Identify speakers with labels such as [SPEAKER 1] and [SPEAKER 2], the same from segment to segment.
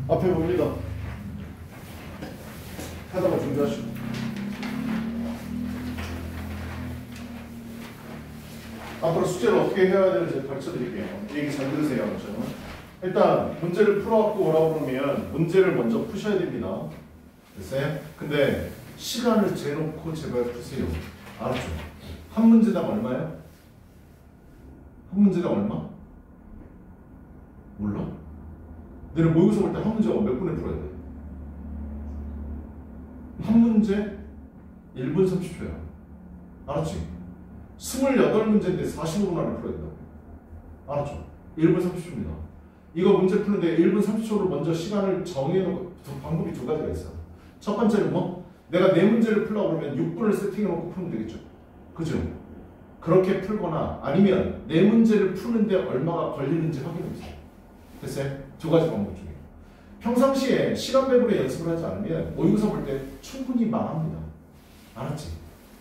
[SPEAKER 1] 앞에 봅니다. 하다가 준비하시고. 앞으로 숙제를 어떻게 해야 되는지 가르쳐 드릴게요. 얘기 잘 들으세요. 그렇죠? 일단 문제를 풀어갖고 오라고 그러면 문제를 먼저 푸셔야 됩니다. 됐어요? 근데 시간을 재놓고 제발 푸세요. 알았죠? 한 문제당 얼마예요? 한 문제당 얼마? 몰라? 너네 모의고사 볼 때 한 문제가 몇 분에 풀어야 돼? 한 문제 1분 30초야. 알았지? 28문제인데 45분 안에 풀어야 된다고. 알았죠? 1분 30초입니다. 이거 문제 푸는데 1분 30초로 먼저 시간을 정해놓고 방법이 두 가지가 있어. 첫 번째는 뭐? 내가 네 문제를 풀려고 그러면 6분을 세팅해놓고 풀면 되겠죠. 그죠? 그렇게 풀거나 아니면 네 문제를 푸는데 얼마가 걸리는지 확인해보세요. 됐어요? 두 가지 방법 중에. 평상시에 시간 배분의 연습을 하지 않으면 모의고사 볼 때 충분히 망합니다. 알았지?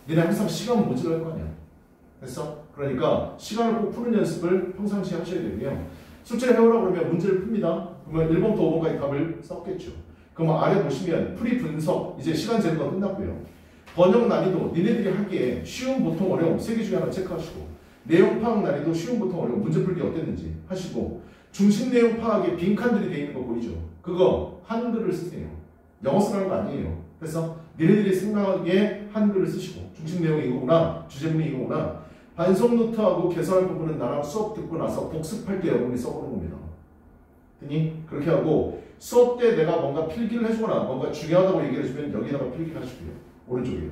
[SPEAKER 1] 너네 항상 시간 모자랄 거 아니야. 됐어? 그러니까 시간을 꼭 푸는 연습을 평상시에 하셔야 되고요. 숙제를 해오라고 그러면 문제를 풉니다. 그러면 1번부터 5번까지 답을 썼겠죠. 그럼 아래 보시면 풀이 분석, 이제 시간 제도가 끝났고요. 번역 난이도, 니네들이 하기에 쉬운, 보통, 어려움 세 개 중에 하나 체크하시고, 내용 파악 난이도 쉬운, 보통, 어려움 문제 풀기 어땠는지 하시고, 중심 내용 파악에 빈칸들이 되어 있는 거 보이죠? 그거 한글을 쓰세요. 영어 쓰라는 거 아니에요. 그래서 니네들이 생각하기에 한글을 쓰시고, 중심 내용이 이거구나, 주제문이 이거구나. 반성 노트하고 개설할 부분은 나랑 수업 듣고 나서 복습할 때 여러분이 써보는 겁니다. 됐니? 그렇게 하고 수업 때 내가 뭔가 필기를 해주거나 뭔가 중요하다고 얘기를 해주면 여기다가 필기를 하시고요. 오른쪽이에요.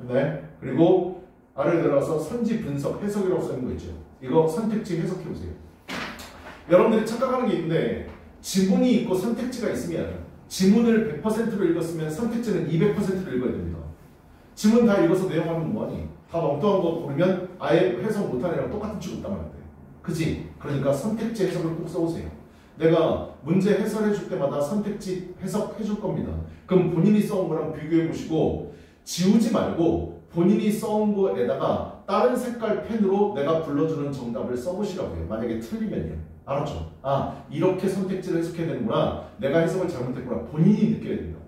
[SPEAKER 1] 네. 그리고 아래로 내려가서 선지 분석, 해석이라고 써있는 거 있죠. 이거 선택지 해석해보세요. 여러분들이 착각하는 게 있는데 지문이 있고 선택지가 있으면 지문을 100%로 읽었으면 선택지는 200%로 읽어야 됩니다. 지문 다 읽어서 내용하면 뭐하니? 다 엉뚱한 거 고르면 아예 해석 못하는 애랑 똑같은 취급 당하면 돼. 그치? 그러니까 선택지 해석을 꼭 써오세요. 내가 문제 해설해 줄 때마다 선택지 해석해 줄 겁니다. 그럼 본인이 써온 거랑 비교해 보시고 지우지 말고 본인이 써온 거에다가 다른 색깔 펜으로 내가 불러주는 정답을 써보시라고요. 만약에 틀리면요. 알았죠? 아, 이렇게 선택지를 해석해야 되는구나. 내가 해석을 잘못했구나. 본인이 느껴야 된다고.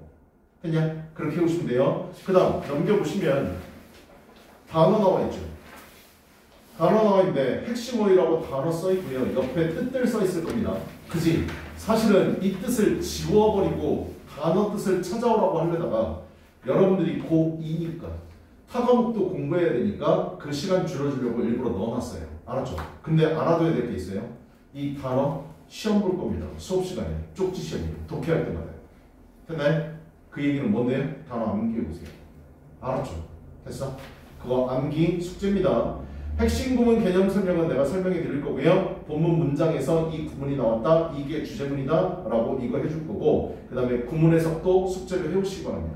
[SPEAKER 1] 그냥 그렇게 해오시면 돼요. 그 다음 넘겨보시면 단어 나와 있죠. 단어 나와 있는데 핵심어휘라고 단어 써 있고요. 옆에 뜻들 써 있을 겁니다. 그지? 사실은 이 뜻을 지워버리고 단어 뜻을 찾아오라고 하려다가 여러분들이 고2니까 타 과목도 공부해야 되니까 그 시간 줄여주려고 일부러 넣어놨어요. 알았죠? 근데 알아둬야 될 게 있어요. 이 단어 시험 볼 겁니다. 수업 시간에 쪽지 시험이에요. 독해할 때마다. 됐나요? 그 얘기는 뭔데요? 단어 암기해보세요. 알았죠? 됐어? 그거 암기 숙제입니다. 핵심 구문 개념 설명은 내가 설명해 드릴 거고요. 본문 문장에서 이 구문이 나왔다. 이게 주제문이다. 라고 이거 해줄 거고 그 다음에 구문 해석도 숙제를 해오시기 바랍니다.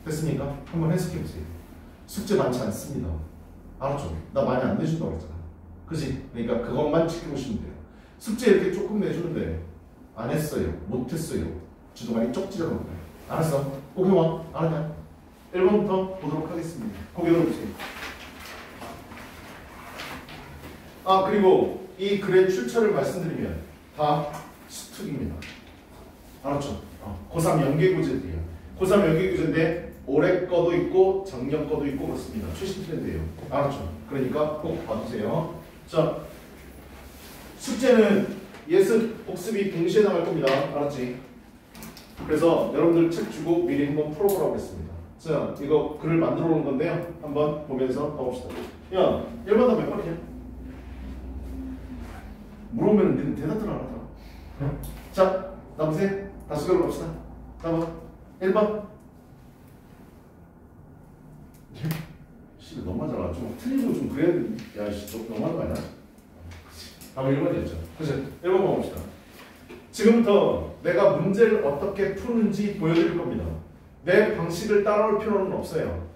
[SPEAKER 1] 됐습니까? 한번 해석해 보세요. 숙제 많지 않습니다. 알았죠? 나 많이 안 내준다고 했잖아. 그지? 그러니까 그것만 지켜보시면 돼요. 숙제 이렇게 조금 내주는데 안 했어요. 못 했어요. 주도관이 쪽지라고 그래요. 알았어? 꼭 해와. 알았냐? 1번부터 보도록 하겠습니다. 고개 들어보세요. 아, 그리고 이 글의 출처를 말씀드리면 다 수특입니다. 알았죠? 고3 연계구제들이에요. 고3 연계구제인데 올해 거도 있고 작년 거도 있고 그렇습니다. 최신 트렌드예요. 알았죠? 그러니까 꼭 봐주세요. 자, 숙제는 예습, 복습이 동시에 나갈 겁니다. 알았지? 그래서 여러분들 책 주고 미리 한번 풀어보라고 했습니다. 자, 이거 글을 만들어 놓은 건데요. 한번 보면서 가봅시다. 야, 1번 답 몇 번이냐? 물어보면 니는 대답을 안 하더라. 자, 나보세요. 다수결로 갑시다. 4번. 1번. 씨, 너무하잖아. 좀 틀리고 좀 그래야 돼. 야, 씨, 좀 너무한 거 아니야? 다음 1번이었죠. 그치? 1번 봐봅시다. 지금부터 내가 문제를 어떻게 푸는지 보여드릴 겁니다. 내 방식을 따라올 필요는 없어요.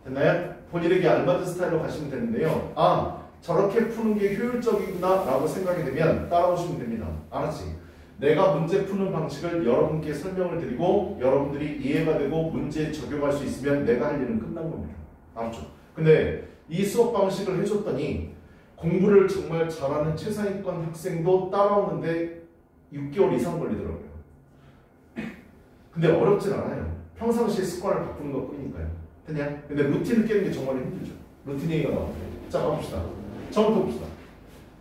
[SPEAKER 1] 됐나요? 본인에게 알맞은 스타일로 가시면 되는데요. 아, 저렇게 푸는 게 효율적이구나 라고 생각이 되면 따라오시면 됩니다. 알았지? 내가 문제 푸는 방식을 여러분께 설명을 드리고 여러분들이 이해가 되고 문제에 적용할 수 있으면 내가 할 일은 끝난 겁니다. 알았죠? 근데 이 수업 방식을 해줬더니 공부를 정말 잘하는 최상위권 학생도 따라오는데 6개월 이상 걸리더라고요. 근데 어렵진 않아요. 평상시에 습관을 바꾸는 것 뿐이니까요. 됐냐? 근데 루틴을 깨는 게 정말 힘들죠. 루틴 얘기가 나오는데. 자, 가봅시다. 처음부터 봅시다.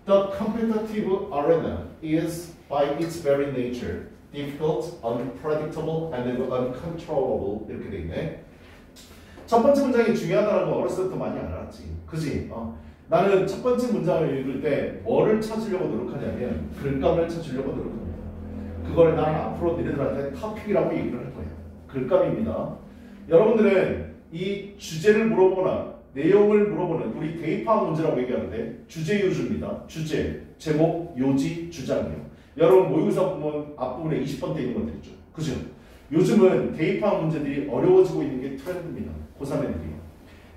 [SPEAKER 1] The competitive arena is by its very nature difficult, unpredictable, and uncontrollable 이렇게 돼 있네. 첫 번째 문장이 중요하다는 거 어렸을 때부터 많이 알았지. 그지? 나는 첫 번째 문장을 읽을 때 뭐를 찾으려고 노력하냐면 글감을 찾으려고 노력합니다. 그걸 나는 앞으로 너희들한테 토픽이라고 얘기를 할 거예요. 글감입니다. 여러분들은 이 주제를 물어보거나 내용을 물어보는 우리 대입학 문제라고 얘기하는데 주제 요주입니다. 주제, 제목, 요지, 주장이요. 여러분 모의고사 보면 앞부분에 20번대 있는 것들 있죠. 그죠? 요즘은 대입학 문제들이 어려워지고 있는 게 트렌드입니다. 고3 애들이요.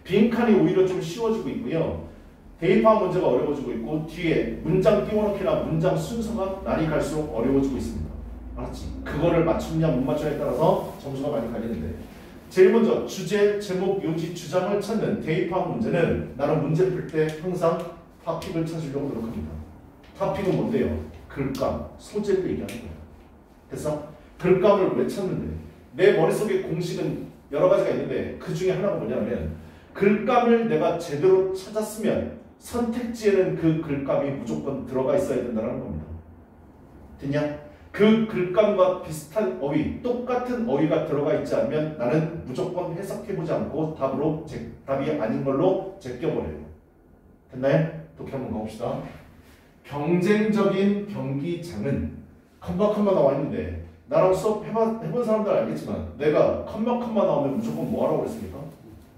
[SPEAKER 1] 빈칸이 오히려 좀 쉬워지고 있고요. 대입학 문제가 어려워지고 있고 뒤에 문장 띄워넣기나 문장 순서가 날이 갈수록 어려워지고 있습니다. 알았지? 그거를 맞추느냐 못 맞추냐에 따라서 점수가 많이 갈리는데 제일 먼저 주제, 제목, 요지, 주장을 찾는 대입학 문제는 나는 문제 풀 때 항상 토픽을 찾으려고 노력합니다. 토픽은 뭔데요? 글감, 소재를 얘기하는 거예요. 됐어? 글감을 왜 찾는데? 내 머릿속에 공식은 여러 가지가 있는데 그 중에 하나가 뭐냐면 글감을 내가 제대로 찾았으면 선택지에는 그 글감이 무조건 들어가 있어야 된다는 겁니다. 됐냐? 그 글감과 비슷한 어휘, 똑같은 어휘가 들어가 있지 않으면 나는 무조건 해석해보지 않고 답이 아닌 걸로 제껴버려요. 됐나요? 독해 한번 가봅시다. 경쟁적인 경기장은 컴마 나와 있는데 나랑 수업 해본 사람들 알겠지만 내가 컴마 나오면 무조건 뭐 하라고 그랬습니까?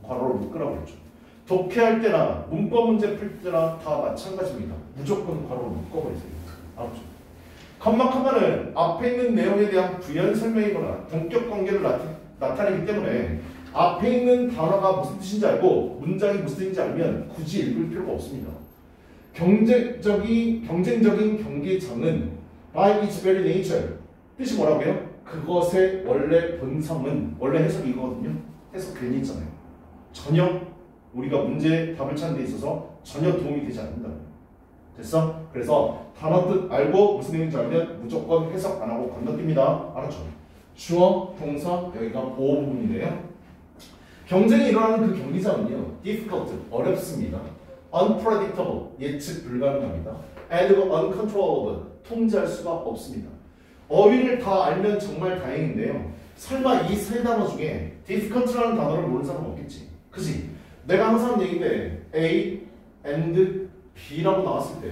[SPEAKER 1] 괄호를 묶으라고 했죠. 독해할 때나 문법 문제 풀 때나 다 마찬가지입니다. 무조건 괄호를 묶어버리세요. 알았죠? 컴마는 앞에 있는 내용에 대한 부연 설명이거나 동격 관계를 나타내기 때문에 앞에 있는 단어가 무슨 뜻인지 알고 문장이 무슨 뜻인지 알면 굳이 읽을 필요가 없습니다. 경쟁적인 경기장은 by its very nature 뜻이 뭐라고요? 그것의 원래 본성은 원래 해석이 이거거든요. 해석 괜히 있잖아요. 전혀 우리가 문제 답을 찾는 데 있어서 전혀 도움이 되지 않는다. 됐어? 그래서 단어 뜻 알고 무슨 내용인지 알면 무조건 해석 안 하고 건너뜁니다. 알았죠? 주어, 동사, 여기가 보호 부분인데요. 경쟁이 일어나는 그 경기장은요. difficult, 어렵습니다. unpredictable, 예측 불가능합니다. and uncontrollable, 통제할 수가 없습니다. 어휘를 다 알면 정말 다행인데요. 설마 이 세 단어 중에 difficult라는 단어를 모르는 사람 없겠지. 그치? 내가 항상 하는 얘기인데 A and B라고 나왔을 때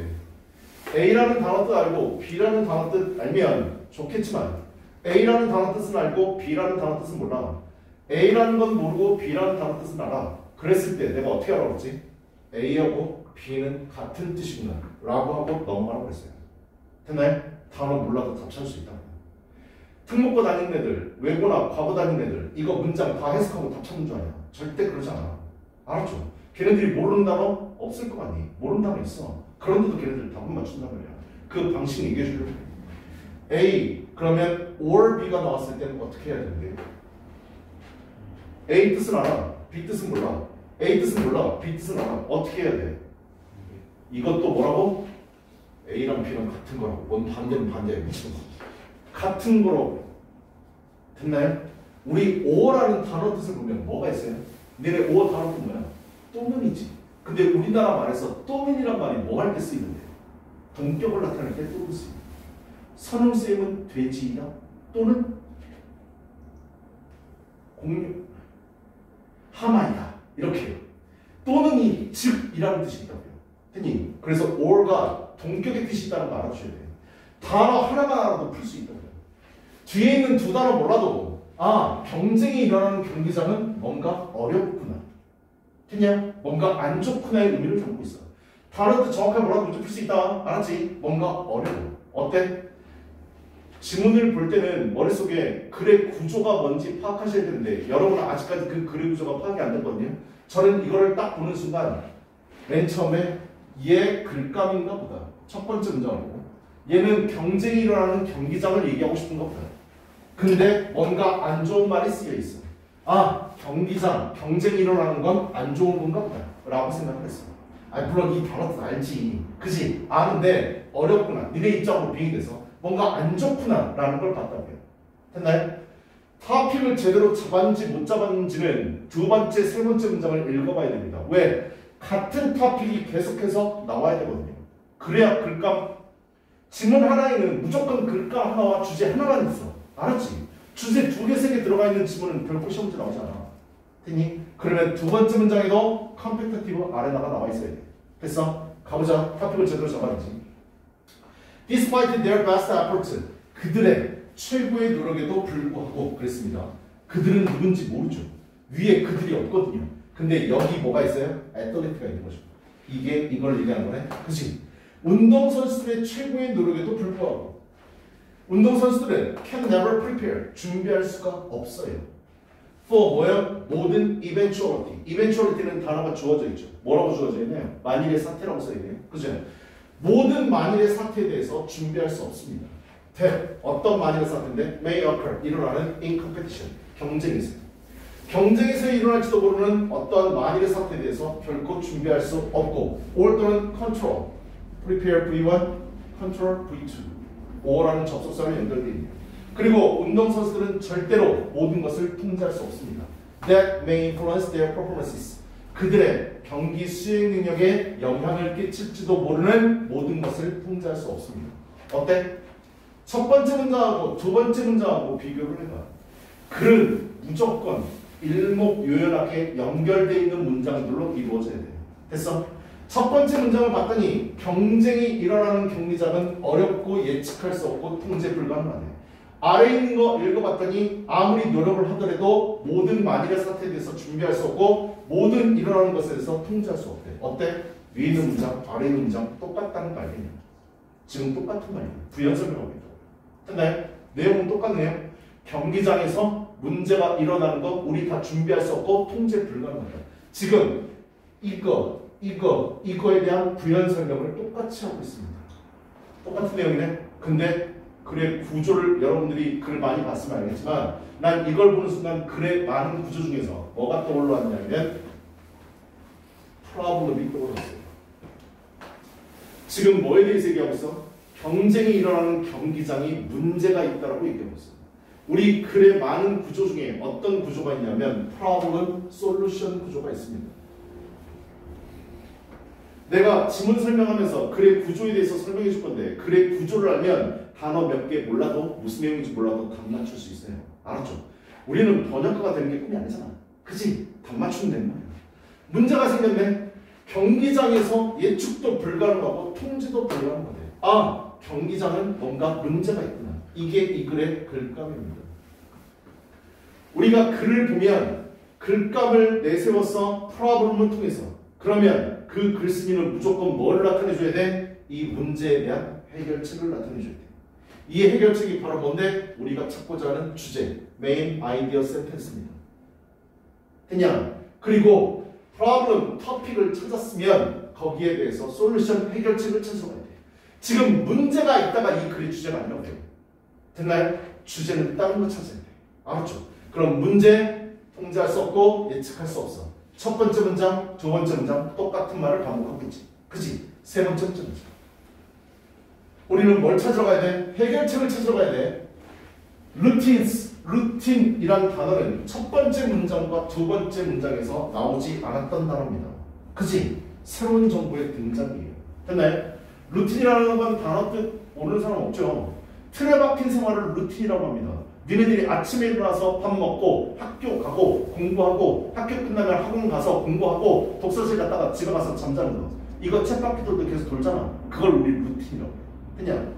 [SPEAKER 1] A라는 단어 뜻 알고 B라는 단어 뜻 알면 좋겠지만 A라는 단어 뜻은 알고 B라는 단어 뜻은 몰라. A라는 건 모르고 B라는 단어 뜻은 알아. 그랬을 때 내가 어떻게 하라고 했지? A하고 B는 같은 뜻이구나 라고 하고 넘어가라고 했어요. 됐나요? 단어 몰라도 답 찾을 수 있다. 특목고 다니는 애들, 외고나 과거 다니는 애들 이거 문장 다 해석하고 답 찾는 줄 아냐? 절대 그러지 않아. 알았죠? 걔네들이 모르는 단어 없을 거 아니? 모르는 단어 있어. 그런데도 걔네들 답은 맞춘단 말이야. 그 방식 얘기해 주려고. A 그러면 or B가 나왔을 때는 어떻게 해야 되는데? A 뜻은 알아. B 뜻은 몰라. A 뜻은 몰라. B 뜻은 알아. 어떻게 해야 돼? 이것도 뭐라고? A랑 B랑 같은 거라고. 뭔 반대는 반대야. 미친 거. 같은 거라고. 됐나요? 우리 or라는 단어 뜻을 보면 뭐가 있어요? 너네 or 단어 뜻 뭐야? 또는이지. 근데 우리나라 말에서 또는이란 말이 뭐 할 때 쓰이는데? 동격을 나타낼 때 또는 쓰입니다. 선음쌤은 돼지이다 또는 하마이다 이렇게 해요. 또는 이 즉이라는 뜻이 있다고요. 됐니? 그래서 or가 동격의 뜻이 있다는 거 알아주셔야 돼요. 단어 하나만 알아도 풀 수 있다고요. 뒤에 있는 두 단어 몰라도 경쟁이 일어나는 경기장은 뭔가 어렵구나. 됐냐? 뭔가 안 좋구나의 의미를 담고 있어. 단어 뜻 정확하게 몰라도 문제 풀 수 있다. 알았지? 뭔가 어려워. 어때? 지문을 볼 때는 머릿속에 글의 구조가 뭔지 파악하셔야 되는데 여러분은 아직까지 그 글의 구조가 파악이 안 됐거든요. 저는 이거를 딱 보는 순간 맨 처음에 얘 글감인가 보다. 첫 번째 문장을 보고 얘는 경쟁이 일어나는 경기장을 얘기하고 싶은가 보다. 근데 뭔가 안 좋은 말이 쓰여 있어. 경기장, 경쟁이 일어나는 건 안 좋은 건가 보다 라고 생각을 했어. 물론 이 단어도 알지. 그지? 아는데 어렵구나. 니네 입장으로 빙의돼서 뭔가 안 좋구나 라는 걸 봤다고요. 됐나요? 토픽을 제대로 잡았는지 못 잡았는지는 두 번째, 세 번째 문장을 읽어봐야 됩니다. 왜? 같은 토픽이 계속해서 나와야 되거든요. 그래야 글감, 지문 하나에는 무조건 글감 하나와 주제 하나만 있어. 알았지? 주제 두 개, 세 개 들어가 있는 지문은 별표 시험 문제 나오지 않아. 됐니? 그러면 두 번째 문장에도 컴페티티브 아래다가 나와 있어야 돼. 됐어? 가보자. 토픽을 제대로 잡았는지. Despite their best efforts, 그들의 최고의 노력에도 불구하고 그랬습니다. 그들은 누군지 모르죠. 위에 그들이 없거든요. 근데 여기 뭐가 있어요? 애틀리트가 있는 거죠. 이게 이걸 얘기하는 거네. 그치? 운동선수들의 최고의 노력에도 불구하고 운동선수들은 can never prepare, 준비할 수가 없어요. for 뭐예요? 모든 eventuality. eventuality는 단어가 주어져 있죠. 뭐라고 주어져 있나요? 만일의 사태라고 써있네요. 그죠? 모든 만일의 사태에 대해서 준비할 수 없습니다. 어떤 만일의 사태인데 may occur, 일어나는 in competition, 경쟁에서. 경쟁에서 일어날지도 모르는 어떤 만일의 사태에 대해서 결코 준비할 수 없고 or 또는 control, prepare V1, control V2 or라는 접속사로 연결되어 있네요. 그리고 운동선수들은 절대로 모든 것을 통제할 수 없습니다. That may influence their performances. 그들의 경기 수행 능력에 영향을 끼칠지도 모르는 모든 것을 통제할 수 없습니다. 어때? 첫 번째 문장하고 두 번째 문장하고 비교를 해봐. 글은 무조건 일목요연하게 연결되어 있는 문장들로 이루어져야 돼요. 됐어? 첫 번째 문장을 봤더니 경쟁이 일어나는 경기장은 어렵고 예측할 수 없고 통제 불가능하네. 아래에 있는 거 읽어봤더니 아무리 노력을 하더라도 모든 만일의 사태에 대해서 준비할 수 없고 모든 일어나는 것에 대해서 통제할 수 없대. 어때? 위에 있는 문장, 아래 있는 문장 똑같다는 거 알겠냐? 지금 똑같은 말이에요. 부연 설명하고 있다고. 됐나요? 내용은 똑같네요. 경기장에서 문제가 일어나는 거 우리 다 준비할 수 없고 통제 불가능하다. 지금 이거에 대한 부연 설명을 똑같이 하고 있습니다. 똑같은 내용이네. 근데 글의 구조를 여러분들이 글 많이 봤으면 알겠지만 난 이걸 보는 순간 글의 많은 구조 중에서 뭐가 떠올랐냐면 프로블럼이 떠올랐어요. 지금 뭐에 대해서 얘기하고 있어? 경쟁이 일어나는 경기장이 문제가 있다라고 얘기하고 있어. 우리 글의 많은 구조 중에 어떤 구조가 있냐면 프로블럼, 솔루션 구조가 있습니다. 내가 지문 설명하면서 글의 구조에 대해서 설명해 줄 건데 글의 구조를 알면 단어 몇 개 몰라도 무슨 내용인지 몰라도 답 맞출 수 있어요. 알았죠? 우리는 번역가가 되는 게 꿈이 아니잖아. 그치? 답 맞추면 되는 거야. 문제가 생겼네. 경기장에서 예측도 불가능하고 통제도 불가능하대. 아, 경기장은 뭔가 문제가 있구나. 이게 이 글의 글감입니다. 우리가 글을 보면 글감을 내세워서 프로블럼을 통해서 그러면 그 글쓴이는 무조건 뭐를 나타내줘야 돼? 이 문제에 대한 해결책을 나타내줘야 돼. 이 해결책이 바로 뭔데? 우리가 찾고자 하는 주제, 메인 아이디어 센텐스입니다. 됐냐? 그리고 프로블럼, 토픽을 찾았으면 거기에 대해서 솔루션, 해결책을 찾아가야 돼. 지금 문제가 있다가 이 글의 주제가 아니라고 해요. 됐나요? 주제는 다른 거 찾아야 돼. 알았죠? 그럼 문제, 통제할 수 없고 예측할 수 없어. 첫 번째 문장, 두 번째 문장 똑같은 말을 반복하고 있지. 그치? 세 번째 문장. 우리는 뭘 찾으러 가야 돼? 해결책을 찾으러 가야 돼. 루틴이란 단어는 첫 번째 문장과 두 번째 문장에서 나오지 않았던 단어입니다. 그치? 새로운 정보의 등장이에요. 됐나요? 루틴이라는 건 단어 뜻 모르는 사람 없죠. 틀에 박힌 생활을 루틴이라고 합니다. 니네들이 아침에 일어나서 밥 먹고 학교 가고 공부하고 학교 끝나면 학원 가서 공부하고 독서실 갔다가 집에 가서 잠자는 거. 이거 쳇바퀴 계속 돌잖아. 그걸 우리 루틴이라고 해요. 그냥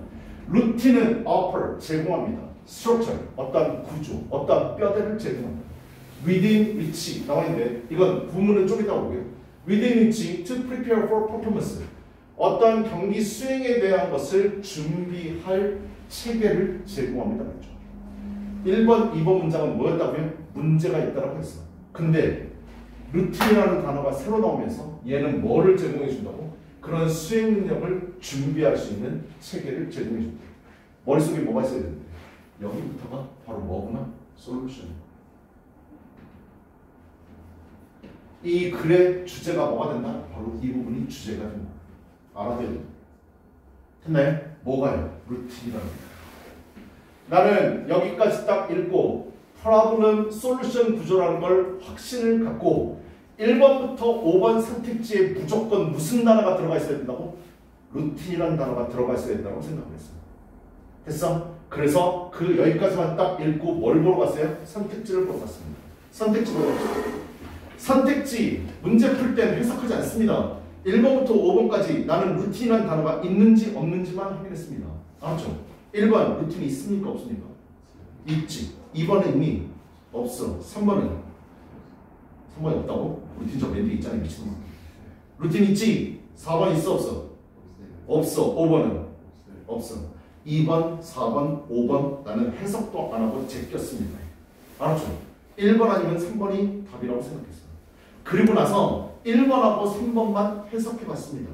[SPEAKER 1] 루틴은 offer, 제공합니다. structure, 어떤 구조, 어떤 뼈대를 제공합니다. within which 나와 있는데 이건 구문은 좀 이따 보고요. within which to prepare for performance. 어떤 경기 수행에 대한 것을 준비할 체계를 제공합니다. 그렇죠? 1번, 2번 문장은 뭐였다고요? 문제가 있다고 했어. 근데 루틴이라는 단어가 새로 나오면서 얘는 뭐를 제공해 준다고? 그런 수행 능력을 준비할 수 있는 체계를 제공해 준다. 머릿속에 뭐가 있어야 되는데 여기부터가 바로 뭐구나? 솔루션. 이 글의 주제가 뭐가 된다? 바로 이 부분이 주제가 된다. 알아둬야 된다. 됐나요? 뭐가요? 루틴이라는 거. 나는 여기까지 딱 읽고 프로블럼 솔루션 구조라는 걸 확신을 갖고 1번부터 5번 선택지에 무조건 무슨 단어가 들어가 있어야 된다고? 루틴이라는 단어가 들어가 있어야 된다고 생각을 했어요. 됐어? 그래서 그 여기까지만 딱 읽고 뭘 보러 갔어요? 선택지를 보러 갔습니다. 선택지 보러 갔어요. 선택지 문제 풀 땐 해석하지 않습니다. 1번부터 5번까지 나는 루틴이라는 단어가 있는지 없는지만 확인했습니다. 알았죠? 1번 루틴이 있습니까 없습니까? 있지. 2번은 있니? 없어. 3번은 없다고? 루틴 저 맨 뒤에 있잖아 미친놈아. 루틴 있지? 4번 있어 없어? 없어. 5번은? 없어. 2번, 4번, 5번 나는 해석도 안 하고 제꼈습니다. 알았죠? 1번 아니면 3번이 답이라고 생각했어요. 그리고 나서 1번하고 3번만 해석해봤습니다.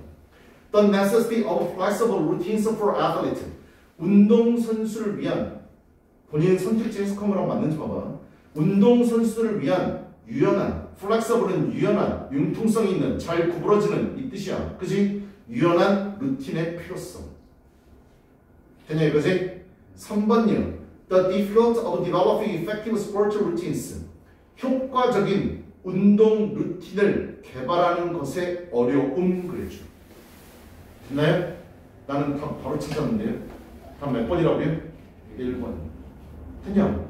[SPEAKER 1] The necessity of flexible routines for athletes. 운동선수를 위한 본인 선택지 해석한 거랑 맞는지 봐봐. 운동선수를 위한 유연한, flexible은 유연한, 융통성이 있는, 잘 구부러지는 이 뜻이야. 그지? 유연한 루틴의 필요성. 되냐 이거지? 3번이요. The difficulty of developing effective sport routines. 효과적인 운동 루틴을 개발하는 것의 어려움 그랬죠. 됐나요? 나는 답 바로 찾았는데요. 답 몇 번이라고요? 1번. 됐냐?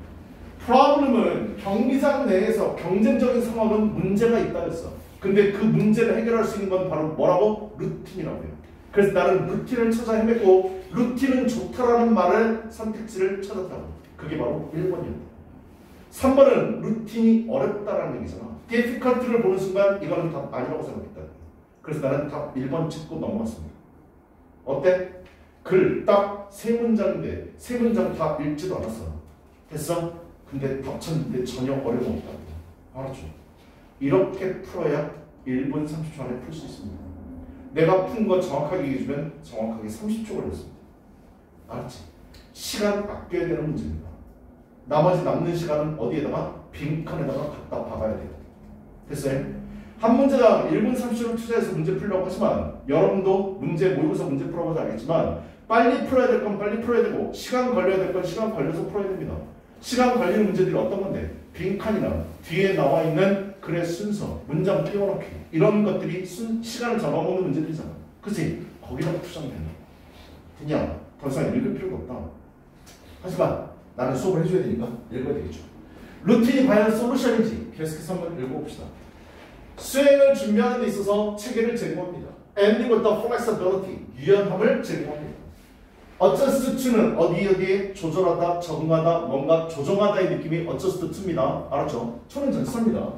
[SPEAKER 1] 프로블럼은 경기장 내에서 경쟁적인 상황은 문제가 있다 그랬어. 근데 그 문제를 해결할 수 있는 건 바로 뭐라고? 루틴이라고요. 그래서 나는 루틴을 찾아 헤맸고 루틴은 좋다라는 말을 선택지를 찾았다고. 그게 바로 1번이었다. 3번은 루틴이 어렵다라는 얘기잖아. difficulty를 보는 순간 이거는 답 아니라고 생각했다. 그래서 나는 답 1번 찍고 넘어갔습니다. 어때? 글 딱 3문장인데 3문장 다 읽지도 않았어. 됐어? 근데 답 찾는데 전혀 어려움 없다고. 알았죠? 이렇게 풀어야 1분 30초 안에 풀 수 있습니다. 내가 푼 거 정확하게 얘기해주면 정확하게 30초 걸렸습니다. 알았지? 시간 아껴야 되는 문제입니다. 나머지 남는 시간은 어디에다가? 빈칸에다가 갖다 박아야 돼요. 됐어요? 한 문제당 1분 30초를 투자해서 문제 풀려고 하지만 여러분도 문제 모의고사 문제 풀어봐서 알겠지만 빨리 풀어야 될 건 빨리 풀어야 되고 시간 걸려야 될 건 시간 걸려서 풀어야 됩니다. 시간 걸리는 문제들이 어떤 건데? 빈칸이나 뒤에 나와 있는 글의 순서, 문장 띄워넣기 이런 것들이 시간을 잡아먹는 문제들이잖아. 그치? 거기다 투자하면 된다. 그냥 더 이상 읽을 필요가 없다. 하지만 나는 수업을 해줘야 되니까 읽어야 되겠죠. 루틴이 과연 솔루션인지 계속해서 한번 읽어봅시다. 수행을 준비하는 데 있어서 체계를 제공합니다. Ending with the flexibility, 유연함을 제공합니다. adjust to는 어디에 조절하다, 적응하다, 뭔가 조정하다의 느낌이 adjust to입니다. 알았죠? to는 전치사입니다.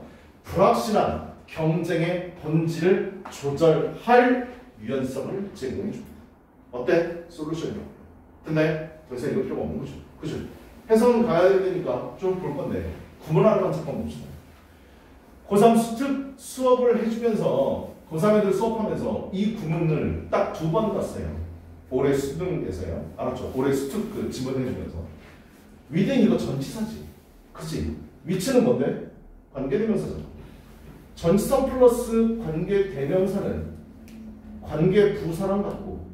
[SPEAKER 1] 불확실한 경쟁의 본질을 조절할 유연성을 제공해 줍니다. 어때? 솔루션이요. 됐나요? 더 이상 이거 필요가 없는 거죠. 그죠? 해석은 가야 되니까 좀 볼 건데 구문하는 건 잠깐 봅시다. 고3 수업을 해주면서 고3 애들 수업하면서 이 구문을 딱 2번 봤어요. 올해 수능에서요. 알았죠? 올해 수특 지문해주면서 위대인 이거 전치사지. 그치? 위치는 뭔데? 관계대명사잖아. 전치사 플러스 관계대명사는 관계부사랑 같고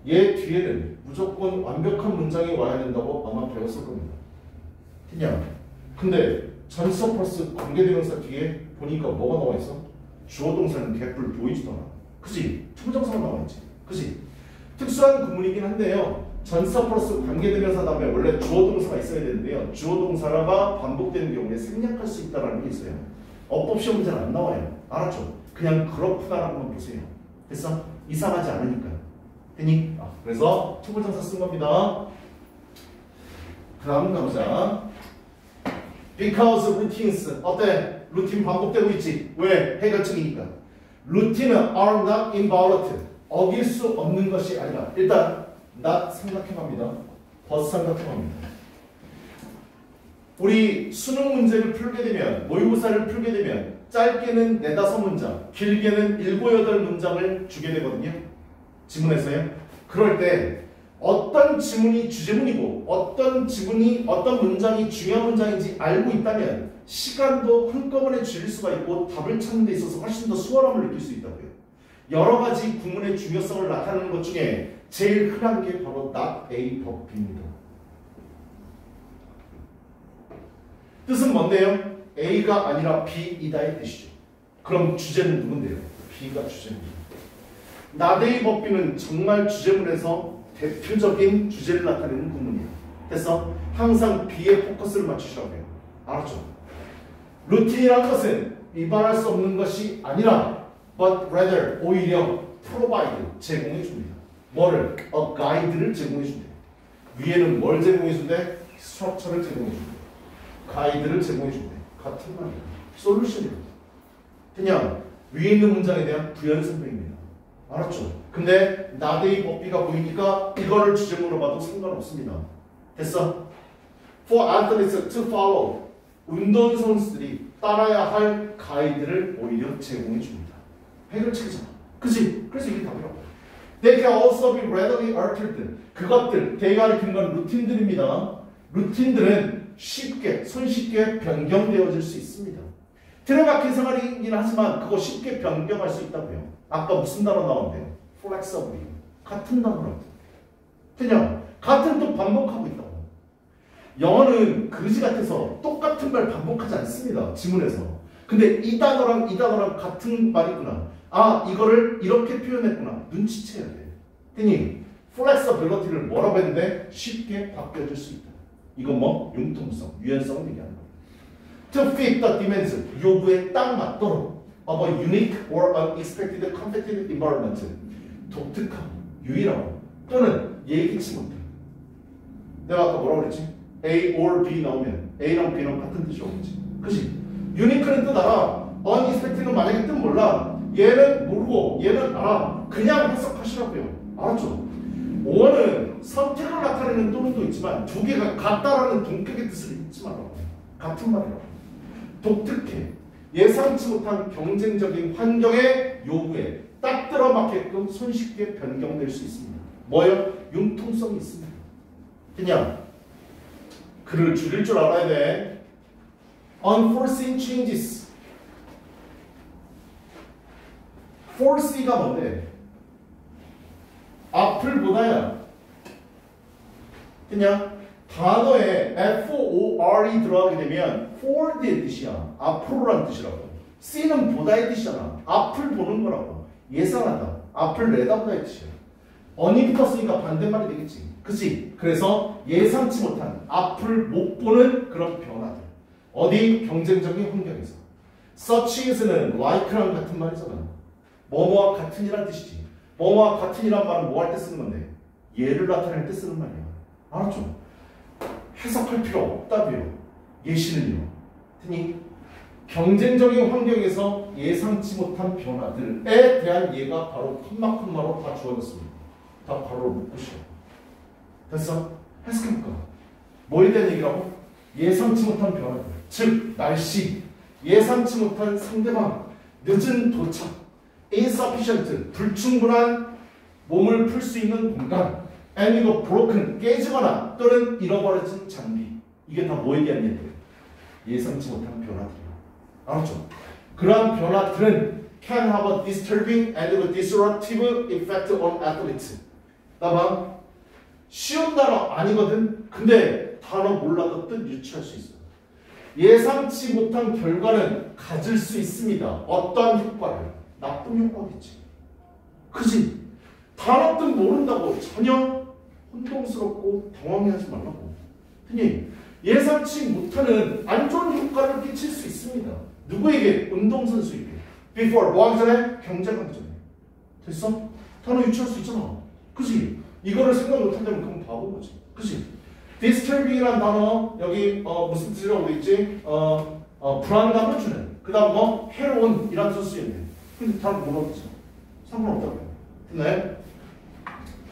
[SPEAKER 1] 얘 뒤에는 무조건 완벽한 문장이 와야 된다고 아마 배웠을 겁니다. 그냥 근데 전치사 플러스 관계대명사 뒤에 보니까 뭐가 나와 있어? 주어 동사는 개뿔 보이지도 않아. 그치? 투부정사가 나와 있지. 그치? 특수한 구문이긴 한데요. 전치사 플러스 관계대명사 다음에 원래 주어 동사가 있어야 되는데요. 주어 동사가 반복되는 경우에 생략할 수 있다는 게 있어요. 어법 시험 문제는 안 나와요. 알았죠? 그냥 그렇구나라고만 보세요. 됐어? 이상하지 않으니까. 되니? 그래서 투부정사 쓴 겁니다. 그 다음 가보자. Because routines. 어때? 루틴 반복되고 있지. 왜? 해결책이니까. 루틴은 are not invalid. 어길 수 없는 것이 아니라 일단 not 생각해봅니다. but 생각해봅니다. 우리 수능 문제를 풀게 되면 모의고사를 풀게 되면 짧게는 4-5문장 길게는 7-8문장을 주게 되거든요. 지문에서요. 그럴 때 어떤 지문이 주제문이고 어떤 지문이 어떤 문장이 중요한 문장인지 알고 있다면 시간도 한꺼번에 줄일 수가 있고 답을 찾는 데 있어서 훨씬 더 수월함을 느낄 수 있다고요. 여러 가지 구문의 중요성을 나타내는 것 중에 제일 흔한 게 바로 not A, but B입니다. 뜻은 뭔데요? A가 아니라 B이다의 뜻이죠. 그럼 주제는 누군데요? B가 주제입니다. 나데이 법비는 정말 주제문에서 대표적인 주제를 나타내는 구문이에요. 그래서 항상 B에 포커스를 맞추시라고 해요. 알았죠? 루틴이라는 것은 위반할 수 없는 것이 아니라 but rather 오히려 provide 제공해 줍니다. 뭐를? a guide를 제공해 준대요. 위에는 뭘 제공해 준대? 스트럭처를 제공해 준대. 가이드를 제공해 준대. 같은 말이에요. 솔루션입니다. 그냥 위에 있는 문장에 대한 부연 설명입니다. 알았죠? 근데 나데이 법비가 보이니까 이거를 주제문으로 봐도 상관없습니다. 됐어? For athletes to follow. 운동선수들이 따라야 할 가이드를 오히려 제공해 줍니다. 해결책이잖아. 그치? 그래서 이게 답이라고. They can also be readily altered. 그것들, 대가를 근거한 루틴들입니다. 루틴들은 쉽게, 손쉽게 변경되어질 수 있습니다. 틀에박힌 생활이긴 하지만 그거 쉽게 변경할 수 있다고요. 아까 무슨 단어 나왔는데요? Flexibly. 같은 단어라고. 그냥 같은 또 반복하고 있다고. 영어는 그지 같아서 똑같은 말 반복하지 않습니다. 지문에서. 근데 이 단어랑 같은 말이구나. 아, 이거를 이렇게 표현했구나. 눈치채야 돼. 그니 flexibility를 뭐라고 했는데 쉽게 바뀌어질 수 있다. 이건 뭐? 융통성, 유연성을 얘기하는 거예요. To fit the demands, 요구에 딱 맞도록 of a unique or unexpected competitive environment. 독특한, 유일하고 또는 예기치 못한. 내가 아까 뭐라고 그랬지? A or B 나오면 A랑 B랑 같은 뜻이 오겠지. 그치? 유니크는 뜻 알아. unexpected는 만약에 뜻 몰라. 얘는 모르고 얘는 알아. 그냥 해석하시라고요. 알았죠? 오어는 선택을 나타내는 또는도 있지만 두 개가 같다라는 동격의 뜻을 잊지 말라고. 같은 말이라고. 독특해. 예상치 못한 경쟁적인 환경의 요구에 딱 들어맞게끔 손쉽게 변경될 수 있습니다. 뭐요? 융통성이 있습니다. 그냥 글을 줄일 줄 알아야 돼. Unforeseen changes. foresee가 뭔데? 앞을 보다야. 그냥 단어에 F-O-R이 들어가게 되면 forward의 뜻이야. 앞으로라는 뜻이라고. C는 보다의 뜻이잖아. 앞을 보는 거라고. 예상하다. 앞을 내다보다의 뜻이야. on이 붙었으니까 반대말이 되겠지. 그치? 그래서 예상치 못한 앞을 못 보는 그런 변화들. 어디? 경쟁적인 환경에서. such as는 like랑 같은 말이잖아. 뭐뭐와 같은이란 뜻이지. 뭐뭐와 같은이란 말은 뭐 할 때 쓰는 건데? 예를 나타낼 때 쓰는 말이야. 알았죠? 해석할 필요 없다고요. 예시는요. 특히 경쟁적인 환경에서 예상치 못한 변화들에 대한 예가 바로 콤마콤마로 다 주어졌습니다. 다 바로 묻으셔. 됐어? 해석해볼까? 뭐에 대한 얘기라고? 예상치 못한 변화들. 즉 날씨, 예상치 못한 상대방, 늦은 도착, insufficient, 불충분한 몸을 풀 수 있는 공간, and 이거 broken, 깨지거나 또는 잃어버려진 장비. 이게 다 뭐에 대한 얘기예요? 예상치 못한 변화들이에요. 알았죠? 그러한 변화들은 can have a disturbing and disruptive effect on athletes. 나봐. 쉬운 단어 아니거든. 근데 단어 몰라도 뜻 유추할 수 있어. 예상치 못한 결과는 가질 수 있습니다. 어떠한 효과를? 나쁜 효과겠지. 그지? 단어 뜻 모른다고 전혀 혼동스럽고 당황해하지 말라고. 그니 예상치 못하는 안 좋은 효과를 끼칠 수 있습니다. 누구에게? 운동선수에게. before 뭐 하기 전에? 경쟁하기 전에. 됐어? 단어 유추할 수 있잖아. 그지? 이거를 생각 못한다면 그건 바보인 거지. 그치? disturbing이라는 단어 여기 무슨 뜻이라고 돼 있지? 불안감을 주는. 그 다음 뭐 해로운이라는 뜻이 쓰였네. 근데 단어 모르겠어. 상관없다고요. 됐나요?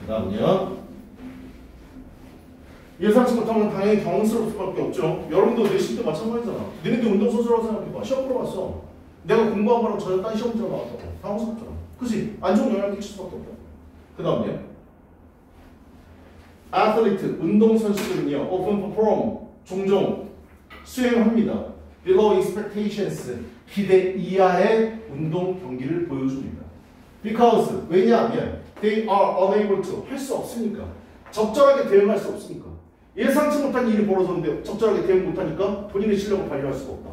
[SPEAKER 1] 그 다음요. 예상치 못하면 당연히 당황스러울 수밖에 없죠. 여러분도 내신 때 마찬가지잖아. 너네들 운동선수라고 생각해봐. 시험 보러 갔어. 내가 공부한 거랑 전혀 딴 시험 문제가 나왔다고. 당황스럽잖아. 그치? 안 좋은 영향을 끼칠 수밖에 없다. 그 다음요. athlete, 운동선수들은요, often perform, 종종 수행합니다. below expectations, 기대 이하의 운동 경기를 보여줍니다. because, 왜냐하면 they are unable to, 할 수 없으니까. 적절하게 대응할 수 없으니까. 예상치 못한 일이 벌어졌는데 적절하게 대응 못하니까 본인의 실력을 발휘할 수가 없다.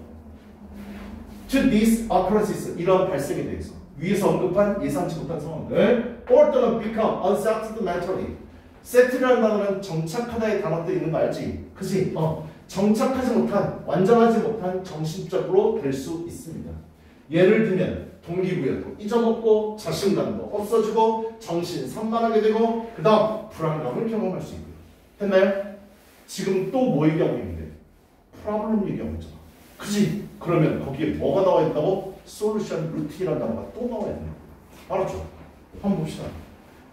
[SPEAKER 1] To these occurrences, 이러한 발생에 대해서 위에서 언급한 예상치 못한 상황들 or 또는 become unsettled mentally. settle이라는 단어는 정착하다의 단어도 있는 거 알지? 그치? 정착하지 못한, 완전하지 못한 정신적으로 될 수 있습니다. 예를 들면 동기부여도 잊어먹고 자신감도 없어지고 정신 산만하게 되고 그 다음 불안감을 경험할 수 있고요. 했나요? 지금 또 뭐 얘기하고 있는데? 프로블럼 얘기하고 있잖아. 그치? 그러면 거기에 뭐가 나와 있다고? 솔루션 루틴이라는 단어가 또 나와야 된다. 알았죠? 한번 봅시다.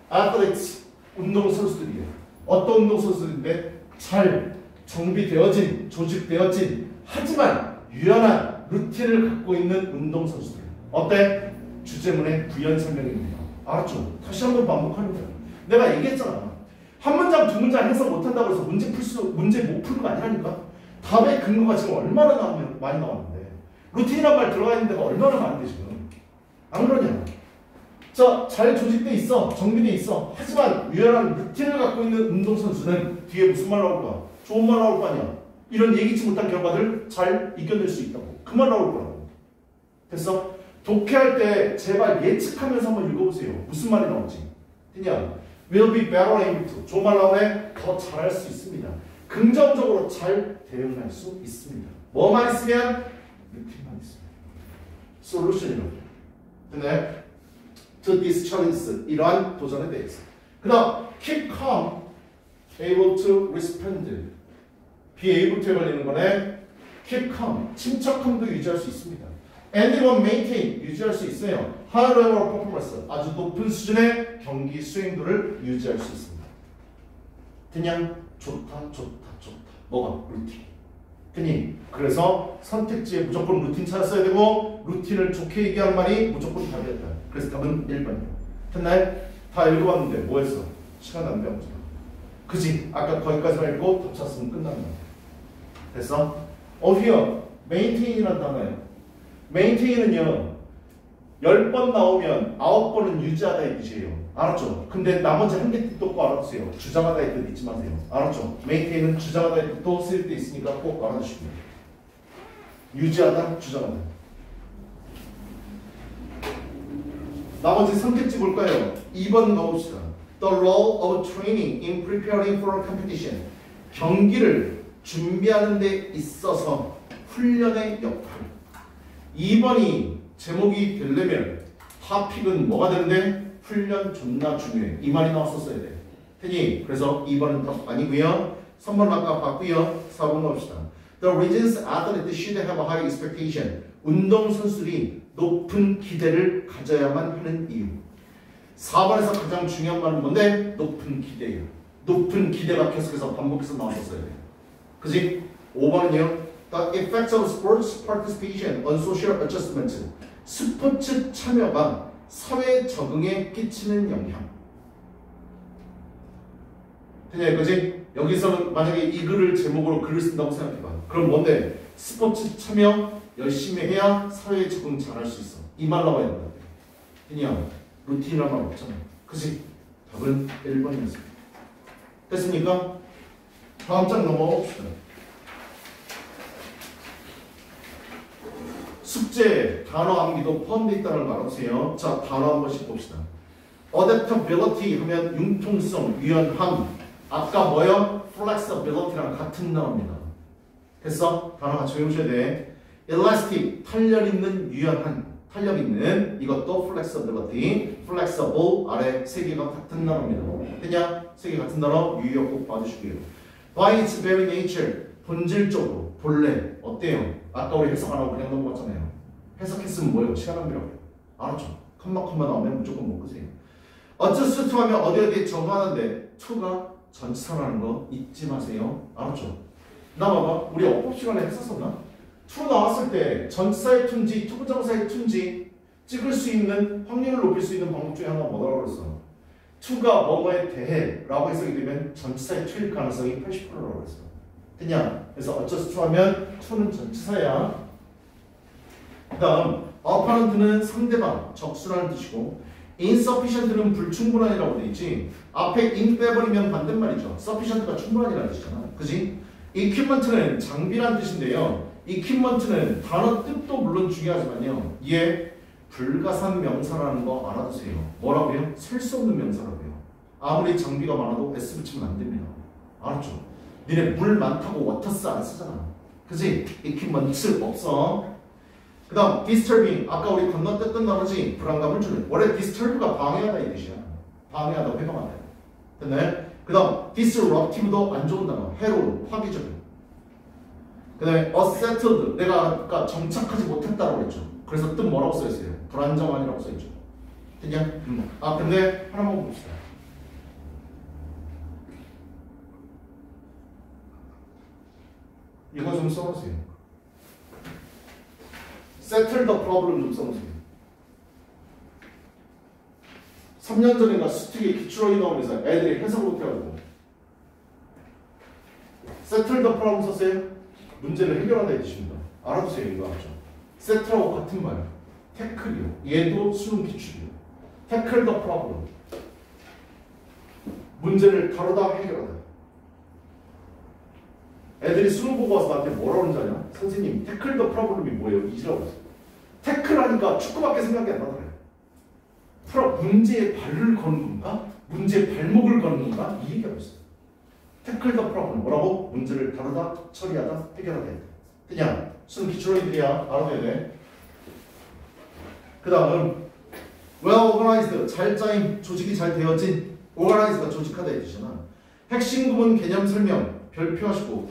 [SPEAKER 1] 아틀레틱스, 운동선수들이에요. 어떤 운동선수들인데? 잘 정비되어진, 조직되어진 하지만 유연한 루틴을 갖고 있는 운동선수들. 어때? 주제문의 부연 설명입니다. 알았죠? 다시 한번 반복하는 거야. 내가 얘기했잖아. 한 문장, 두 문장 해석 못한다고 해서 문제 못 풀 거 아니라니까? 답의 근거가 지금 얼마나 많이 나왔는데. 루틴이란 말 들어가 있는 데가 얼마나 많은데 지금. 안 그러냐? 자, 잘 조직돼 있어. 정비돼 있어. 하지만 유연한 루틴을 갖고 있는 운동선수는 뒤에 무슨 말 나올 거야? 좋은 말 나올 거 아니야? 이런 예기치 못한 결과들을 잘 이겨낼 수 있다고. 그 말 나올 거라고. 됐어? 독해할 때 제발 예측하면서 한번 읽어보세요. 무슨 말이 나올지. 그냥 will be better able to. 좋은 말 나오네. 더 잘할 수 있습니다. 긍정적으로 잘 대응할 수 있습니다. 뭐만 있으면? 루틴만 있습니다. 솔루션이라고. 됐나요? To these challenges. 이러한 도전에 대해서. 그 다음 keep calm, able to respond. be able to에 걸리는 거네. keep calm. 침착함도 유지할 수 있습니다. and even maintain. 유지할 수 있어요. high level of performance. 아주 높은 수준의 경기 수행도를 유지할 수 있습니다. 그냥 좋다. 뭐가? 루틴. 그니 그래서 선택지에 무조건 루틴 찾았어야 되고 루틴을 좋게 얘기하는 말이 무조건 답이었다. 그래서 답은 1번이에요. 됐나요? 다 읽어봤는데 뭐 했어? 시간 안 되었잖아. 그지? 아까 거기까지만 읽고 답 찾았으면 끝나는 거야. 됐어? here maintain이라는 단어예요. maintain은요 10번 나오면 9번은 유지하다의 뜻이에요. 알았죠? 근데 나머지 한 개 뜻도 꼭 알아두세요. 주장하다의 뜻 잊지 마세요. 알았죠? maintain은 주장하다의 뜻도 쓸 때 있으니까 꼭 알아두시고요. 유지하다, 주장하다. 나머지 선택지 볼까요? 2번 넣읍시다. The role of training in preparing for a competition. 경기를 준비하는 데 있어서 훈련의 역할. 2번이 제목이 되려면 토픽은 뭐가 되는데? 훈련 존나 중요해. 이 말이 나왔었어야 돼. 테니 그래서 2번은 답 아니고요. 3번 아까 봤고요. 4번 넣읍시다. The reasons athletes should have a high expectation. 운동선수들이 높은 기대를 가져야만 하는 이유. 4번에서 가장 중요한 말은 뭔데? 높은 기대예요. 높은 기대가 계속해서 반복해서 나왔었어야 돼. 그지? 5번은요. The effects of sports participation on social adjustment. 스포츠 참여가 사회 적응에 끼치는 영향. 되냐 이거지? 여기서는 만약에 이 글을 제목으로 글을 쓴다고 생각해봐. 그럼 뭔데? 스포츠 참여 열심히 해야 사회에 적응 잘할 수 있어. 이 말 나와야 된다. 되냐? 루틴이란 말 없잖아. 그치? 답은 1번이었습니다. 됐습니까? 다음 장 넘어갑시다. 숙제, 단어 암기도 포함되어 있다는 걸 알아보세요. 자, 단어 한 번씩 봅시다. adaptability 하면 융통성, 유연함. 아까 뭐요? flexibility랑 같은 단어입니다. 됐어? 단어 같이 외우셔야 돼. elastic, 탄력 있는, 유연한. 탄력 있는, 이것도 flexibility, flexible, 아래 세 개가 같은 단어입니다. 됐냐? 세 개 같은 단어 유의어 꼭 봐주시고요. by its very nature, 본질적으로, 본래, 어때요? 아까 우리 해석 안 하고 그냥 넘어갔잖아요. 해석했으면 뭐예요? 시간 낭비라고요. 알았죠? 컴마 나오면 무조건 못 끄세요. adjust to 하면 어디에 적용하는데 to가 전치사라는 거 잊지 마세요. 알았죠? 나 봐봐. 우리 어법 시간에 했었었나? to 나왔을 때 전치사의 to인지 투부정사의 to인지 찍을 수 있는 확률을 높일 수 있는 방법 중에 하나가 뭐라고 그랬어? to가 뭐뭐에 대해 라고 해석이 되면 전치사의 to일 가능성이 80%라고 그랬어. 됐냐? 그래서 adjust to 하면 to는 전치사야. 그 다음 apparent는 상대방, 적수라는 뜻이고 insufficient는 불충분한이라고 돼 있지. 앞에 in 빼버리면 반대말이죠. sufficient가 충분한이라는 뜻이잖아. 그지? equipment는 장비란 뜻인데요. equipment는 단어 뜻도 물론 중요하지만요. 얘 불가산 명사라는 거 알아두세요. 뭐라고요? 셀 수 없는 명사라고요. 아무리 장비가 많아도 S 붙이면 안 됩니다. 알았죠? 니네 물 많다고 워터스 안 쓰잖아. 그지? equipment 없어. 그 다음 disturbing 아까 우리 건너뛰었던 단어지. 불안감을 주는. 원래 disturb가 방해하다 이 뜻이야. 방해하다, 회방하다. 됐나요? 그 다음 disruptive도 안 좋은 단어. 해로운, 파괴적인. 그 다음에 unsettled 내가 아까 정착하지 못했다고 그랬죠. 그래서 뜻 뭐라고 써있어요? 불안정한이라고 써있죠. 됐냐? 아 근데 하나만 봅시다. 이거 좀 써보세요. settle the problem 좀 써보세요. 3년 전인가 스틱에 기출어이 나오면서 애들이 해석을 못해가지고 settle the problem 썼어요? 문제를 해결하다 해주십니다. 알아두세요. 이거 알죠? settle하고 같은 말. 태클이요. 얘도 수능 기출이요. tackle the problem. 문제를 다루다 해결하다. 애들이 수능 보고 와서 나한테 뭐라고 그러는지 아냐? 선생님, tackle the problem이 뭐예요? 이지라고 했어. 태클하니까 축구밖에 생각이 안 나더래. 문제에 발을 거는 건가? 문제에 발목을 거는 건가? 이 얘기하고 있어. tackle the problem. 뭐라고? 문제를 다루다, 처리하다, 해결하다. 그냥 수능 기출어이들이야. 알아둬야 돼. 그 다음 well organized. 잘 짜인, 조직이 잘 되어진. organized가 조직화다 해주잖아. 핵심 구문 개념 설명 별표하시고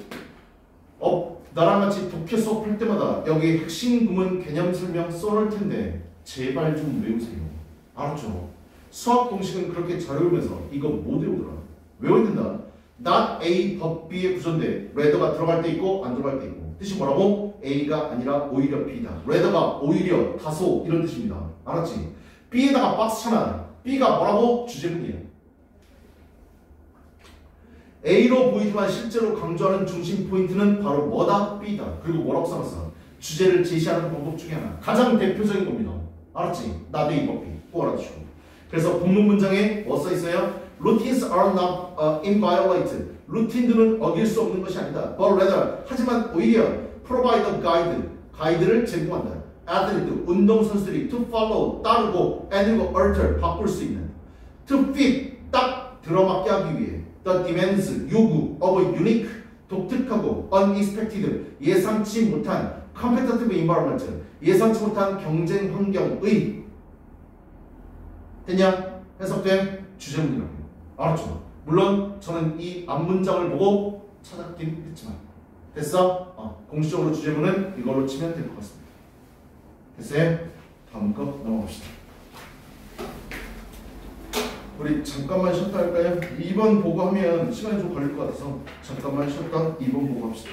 [SPEAKER 1] 나랑 같이 독해 수업할 때마다 여기 핵심 구문 개념 설명 써놓을 텐데 제발 좀 외우세요. 알았죠? 수학 공식은 그렇게 잘 외우면서 이거 못 외우더라. 외워야 된다. not A 법 B의 구조인데 rather가 들어갈 때 있고 안 들어갈 때 있고. 뜻이 뭐라고? A가 아니라 오히려 B다. rather가 오히려 다소 이런 뜻입니다. 알았지? B에다가 박스 쳐놔. B가 뭐라고? 주제문이에요. A로 보이지만 실제로 강조하는 중심 포인트는 바로 뭐다? B다. 그리고 뭐라고 써놨어? 주제를 제시하는 방법 중에 하나. 가장 대표적인 겁니다. 알았지? not A 법 B. 꼭 알아두시고. 그래서 본문 문장에 뭐 써있어요? Routines are not inviolated. 루틴들은 어길 수 없는 것이 아니다. But rather, 하지만 오히려 provide a guide. 가이드를 제공한다. athlete, 운동선수들이 to follow, 따르고, and 그리고 alter, 바꿀 수 있는. to fit, 딱 들어맞게 하기 위해. the demands, 요구 of a unique, 독특하고 unexpected, 예상치 못한 competitive environment, 예상치 못한 경쟁 환경의 됐냐? 해석된 주제문이라고 해요. 알았죠? 물론 저는 이 앞문장을 보고 찾았긴 했지만 됐어? 공식적으로 주제문은 이걸로 치면 될 것 같습니다. 됐어요? 다음 거 넘어갑시다. 우리 잠깐만 쉬었다 할까요? 2번 보고 하면 시간이 좀 걸릴 것 같아서 잠깐만 쉬었다 2번 보고 합시다.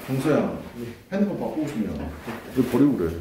[SPEAKER 1] 동서야, 핸드폰 바꾸고 싶냐? 왜 버리고 그래?